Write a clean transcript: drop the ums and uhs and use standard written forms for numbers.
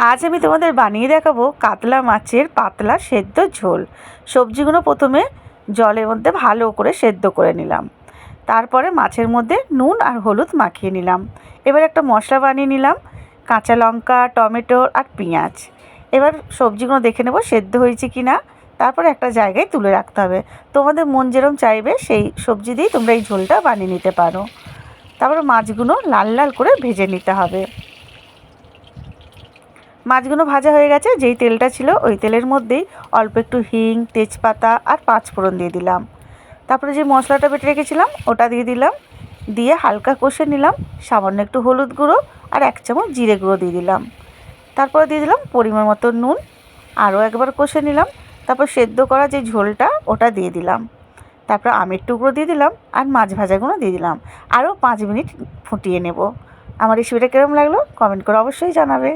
আজ আমি তোমাদের বানিয়ে দেখাবো কাতলা মাছের পাতলা সেদ্ধ ঝোল। সবজিগুলো প্রথমে জলের মধ্যে ভালো করে সেদ্ধ করে নিলাম, তারপরে মাছের মধ্যে নুন আর হলুদ মাখিয়ে নিলাম। এবার একটা মশলা বানিয়ে নিলাম, কাঁচা লঙ্কা, টমেটো আর পেঁয়াজ। এবার সবজিগুলো দেখে নেব সেদ্ধ হয়েছে কি না, তারপরে একটা জায়গায় তুলে রাখতে হবে। তোমাদের মন যেরকম চাইবে সেই সবজি দিয়েই তোমরা এই ঝোলটা বানিয়ে নিতে পারো। তারপরে মাছগুলো লাল লাল করে ভেজে নিতে হবে। মাছগুলো ভাজা হয়ে গেছে, যেই তেলটা ছিল ওই তেলের মধ্যেই অল্প একটু হিং, তেজপাতা আর পাঁচফোড়ন দিয়ে দিলাম। তারপরে যে মশলাটা বেটে রেখেছিলাম ওটা দিয়ে দিলাম, দিয়ে হালকা কষে নিলাম। সামান্য একটু হলুদ গুঁড়ো আর 1 চামচ জিরে গুঁড়ো দিয়ে দিলাম। তারপরে দিয়ে দিলাম পরিমাণ মতো নুন, আরও একবার কষে নিলাম। তারপর সেদ্ধ করা যে ঝোলটা ওটা দিয়ে দিলাম। তারপর আমের টুকরো দিয়ে দিলাম আর মাছ ভাজাগুলো দিয়ে দিলাম। আরও 5 মিনিট ফুটিয়ে নেব। আমার রেসিপিটা কীরকম লাগলো কমেন্ট করে অবশ্যই জানাবে।